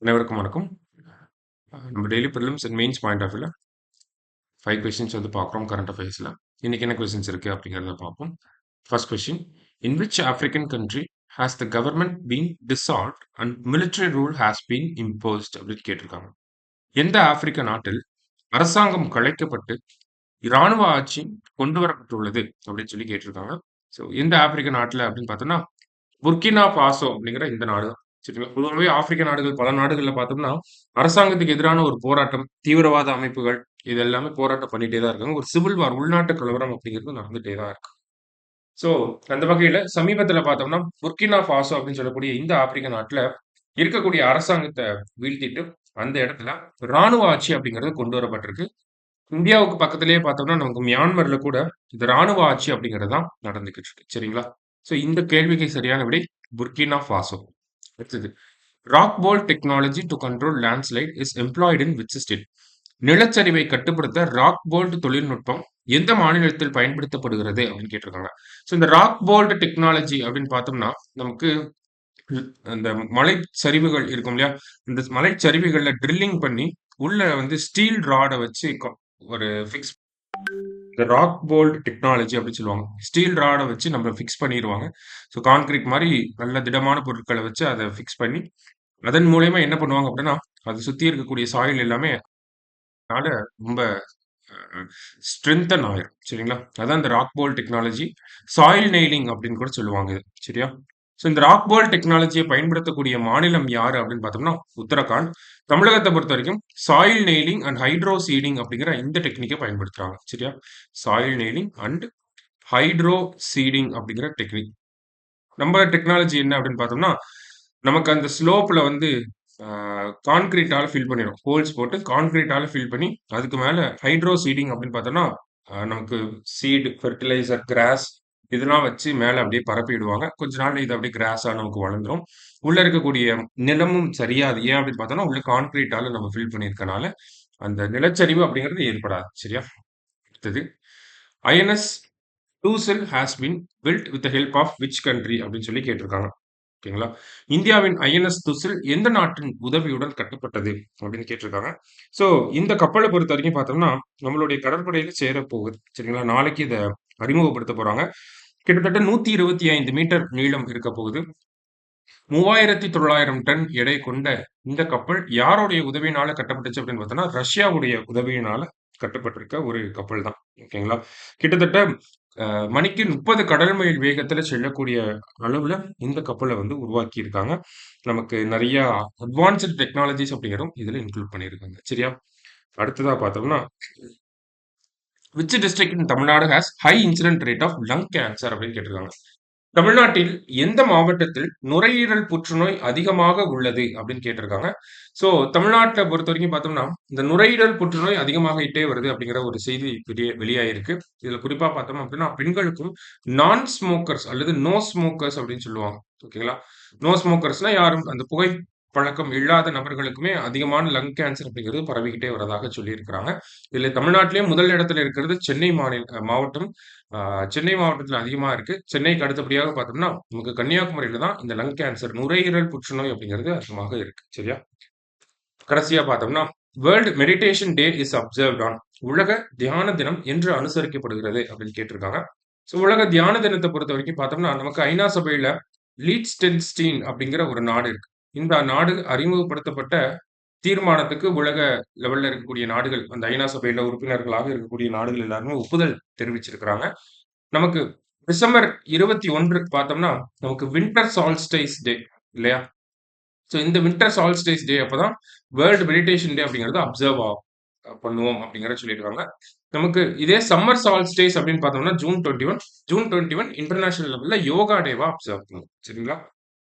அனைவருக்கும் வணக்கம். நம்ம daily prelims and mains point of வியூல 5 கொஸ்டின்ஸ் வந்து பார்க்குறோம் கரண்ட் அஃபேர்ஸ்ல. இன்னைக்கு என்ன கொஸ்டின்ஸ் இருக்கு அப்படிங்கிறத பார்ப்போம். First question, in which African country has the government been dissolved and military rule has been imposed அப்படின்னு கேட்டிருக்காங்க. எந்த ஆப்பிரிக்க நாட்டில் அரசாங்கம் கலைக்கப்பட்டு இராணுவ ஆட்சி கொண்டு வரப்பட்டுள்ளது அப்படின்னு சொல்லி கேட்டிருக்காங்க. ஸோ எந்த ஆப்பிரிக்க நாட்டில் அப்படின்னு பார்த்தோம்னா புர்கினா பாசோ அப்படிங்கிற இந்த நாடு தான். சரிங்களா? பொதுவாகவே ஆப்பிரிக்க நாடுகள் பல நாடுகள்ல பார்த்தோம்னா அரசாங்கத்துக்கு எதிரான ஒரு போராட்டம், தீவிரவாத அமைப்புகள் இது எல்லாமே போராட்டம் பண்ணிட்டே தான் இருக்காங்க. ஒரு சிவில் வார் உள்நாட்டு கலவரம் அப்படிங்கிறது நடந்துட்டே தான் இருக்கு. ஸோ அந்த வகையில சமீபத்துல பார்த்தோம்னா புர்கினா பாசோ அப்படின்னு சொல்லக்கூடிய இந்த ஆப்பிரிக்க நாட்டுல இருக்கக்கூடிய அரசாங்கத்தை வீழ்த்திட்டு அந்த இடத்துல ராணுவ ஆட்சி அப்படிங்கிறது கொண்டு வரப்பட்டிருக்கு. இந்தியாவுக்கு பக்கத்திலேயே பார்த்தோம்னா நமக்கு மியான்மர்ல கூட இந்த ராணுவ ஆட்சி அப்படிங்கிறது தான் நடந்துகிட்டு இருக்கு. சரிங்களா? ஸோ இந்த கேள்விக்கு சரியான விடை புர்கினா ஃபாசோ. அடுத்தது, rock bolt technology to control landslide is employed in which state? நிலச்சரிவை கட்டுப்படுத்த ராக் போல்ட் தொழில்நுட்பம் எந்த மாநிலத்தில் பயன்படுத்தப்படுகிறது அப்படின்னு கேட்டிருக்காங்க. ஸோ இந்த ராக் போல்ட் டெக்னாலஜி அப்படின்னு பார்த்தோம்னா நமக்கு அந்த மலைச்சரிவுகள் இருக்கும் இல்லையா? இந்த மலைச்சரிவுகள்ல ட்ரில்லிங் பண்ணி உள்ள வந்து ஸ்டீல் ராட வச்சு ஒரு ஃபிக்ஸ் இந்த ராக் போல்ட் டெக்னாலஜி அப்படின்னு சொல்லுவாங்க. ஸ்டீல் ராட வச்சு நம்ம ஃபிக்ஸ் பண்ணிருவாங்க. ஸோ கான்கிரீட் மாரி நல்ல திடமான பொருட்கள வச்சு அத ஃபிக்ஸ் பண்ணி, அதன் மூலியமா என்ன பண்ணுவாங்க அப்படின்னா, அத சுத்தி இருக்கக்கூடிய சாயில் எல்லாமே அதனால ரொம்ப ஸ்ட்ரெங்தன் ஆயிரும். சரிங்களா? அதான் இந்த ராக் போல் டெக்னாலஜி. சாயில் நெயிலிங் அப்படின்னு கூட சொல்லுவாங்க இது. சரியா? ஸோ இந்த ராக் போல் டெக்னாலஜிய பயன்படுத்தக்கூடிய மாநிலம் யாரு அப்படின்னு பார்த்தோம்னா, உத்தரகாண்ட். தமிழகத்த பொறுத்தவரைக்கும் சாயில் நெயிலிங் அண்ட் ஹைட்ரோ சீடிங் அப்படிங்கிற இந்த டெக்னிக்க பயன்படுத்துறாங்க. சரியா? சாயில் நெயிலிங் அண்ட் ஹைட்ரோ சீடிங் அப்படிங்கிற டெக்னிக். நம்ம டெக்னாலஜி என்ன அப்படின்னு பார்த்தோம்னா, நமக்கு அந்த ஸ்லோப்ல வந்து கான்கிரீட்டால ஃபில் பண்ணிரும். ஹோல்ஸ் போட்டு கான்கிரீட்டால ஃபில் பண்ணி, அதுக்கு மேல ஹைட்ரோ சீடிங் அப்படின்னு பார்த்தோம்னா, நமக்கு சீட், ஃபெர்டிலைசர், கிராஸ் இதெல்லாம் வச்சு மேல அப்படியே பரப்பிடுவாங்க. கொஞ்ச நாள்ல இது அப்படியே கிராஸா நமக்கு வளர்ந்துரும். உள்ள இருக்கக்கூடிய நிலமும் சரியாது. ஏன் அப்படின்னு பார்த்தோம்னா, உள்ள கான்கிரீட்டால நம்ம ஃபில் பண்ணியிருக்கனால, அந்த நிலச்சரிவு அப்படிங்கிறது ஏற்படாது. சரியா? அடுத்தது, INS Tushil has been built with the help of which country அப்படின்னு சொல்லி கேட்டிருக்காங்க. ஓகேங்களா? இந்தியாவின் ஐஎன்எஸ் துசில் எந்த நாட்டின் உதவியுடன் கட்டப்பட்டது அப்படின்னு கேட்டிருக்காங்க. ஸோ இந்த கப்பலை பொறுத்த வரைக்கும் பார்த்தோம்னா நம்மளுடைய கடற்படையில சேரப்போகுது. சரிங்களா? நாளைக்கு இதை அறிமுகப்படுத்த போறாங்க. கிட்டத்தட்ட 125 மீட்டர் நீளம் இருக்க போகுது. 3900 டன் எடை கொண்ட இந்த கப்பல் யாருடைய உதவியினால கட்டப்பட்டுச்சு அப்படின்னு பார்த்தோம்னா ரஷ்யாவுடைய உதவியினால கட்டப்பட்டிருக்க ஒரு கப்பல் தான். ஓகேங்களா? கிட்டத்தட்ட மணிக்கு 30 கடல் மைல் வேகத்துல செல்லக்கூடிய அளவுல இந்த கப்பலை வந்து உருவாக்கி இருக்காங்க. நமக்கு நிறைய அட்வான்ஸ்டு டெக்னாலஜிஸ் அப்படிங்கிறதும் இதுல இன்க்ளூட் பண்ணியிருக்காங்க. சரியா? அடுத்ததா பார்த்தோம்னா which district in Tamil Nadu has high incident rate of lung cancer அப்படின்னு கேட்டிருக்காங்க. தமிழ்நாட்டில் எந்த மாவட்டத்தில் நுரையீரல் புற்றுநோய் அதிகமாக உள்ளது அப்படின்னு கேட்டிருக்காங்க. ஸோ தமிழ்நாட்டை பொறுத்த வரைக்கும் பார்த்தோம்னா இந்த நுரையீரல் புற்றுநோய் அதிகமாகிட்டே வருது அப்படிங்கிற ஒரு செய்தி வெளியாயிருக்கு. இதுல குறிப்பா பார்த்தோம் அப்படின்னா பெண்களுக்கும் நான் ஸ்மோக்கர்ஸ் அல்லது நோ ஸ்மோக்கர்ஸ் அப்படின்னு சொல்லுவாங்க. ஓகேங்களா? நோ ஸ்மோக்கர்ஸ்னா யாரும் அந்த புகை பழக்கம் இல்லாத நபர்களுக்குமே அதிகமான லங் கேன்சர் அப்படிங்கிறது பரவிக்கிட்டே வரதாக சொல்லியிருக்கிறாங்க. இதுல தமிழ்நாட்டிலேயே முதல் இடத்துல இருக்கிறது சென்னை மாவட்டம். சென்னை மாவட்டத்துல அதிகமா இருக்கு. சென்னைக்கு அடுத்தபடியாக பார்த்தோம்னா, நமக்கு கன்னியாகுமரியில தான் இந்த லங் கேன்சர், நுரையீரல் புற்றுநோய் அப்படிங்கிறது அதிகமாக இருக்கு. சரியா? கடைசியா பார்த்தோம்னா, world meditation day is observed on உலக தியான தினம் என்று அனுசரிக்கப்படுகிறது அப்படின்னு கேட்டிருக்காங்க. ஸோ உலக தியான தினத்தை பொறுத்த வரைக்கும் பார்த்தோம்னா, நமக்கு ஐநா சபையில லீட்ஸ்டென்ஸ்டீன் அப்படிங்கிற ஒரு நாடு இருக்கு. இந்த நாடு அறிமுகப்படுத்தப்பட்ட தீர்மானத்துக்கு உலக லெவல்ல இருக்கக்கூடிய நாடுகள், அந்த ஐநா சபையில உறுப்பினர்களாக இருக்கக்கூடிய நாடுகள் எல்லாருமே ஒப்புதல் தெரிவிச்சிருக்கிறாங்க. நமக்கு டிசம்பர் 21 பார்த்தோம்னா, நமக்கு வின்டர் சால்ஸ்டைஸ் டே இல்லையா? ஸோ இந்த வின்டர் சால்ஸ்டைஸ் டே அப்பதான் வேர்ல்ட் மெடிடேஷன் டே அப்படிங்கிறது அப்சர்வ் பண்ணுவோம் அப்படிங்கிறத சொல்லியிருக்காங்க. நமக்கு இதே சம்மர் சால்ஸ்டைஸ் அப்படின்னு பார்த்தோம்னா ஜூன் 21 இன்டர்நேஷனல் லெவல்ல யோகா டேவா அப்சர்வ் பண்ணுவோம். சரிங்களா?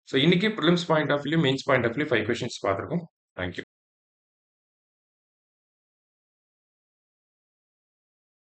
ஸோ இன்னைக்கு prelims point of view, mains point of view 5 questions பார்த்துருக்கோம். தேங்க்யூ.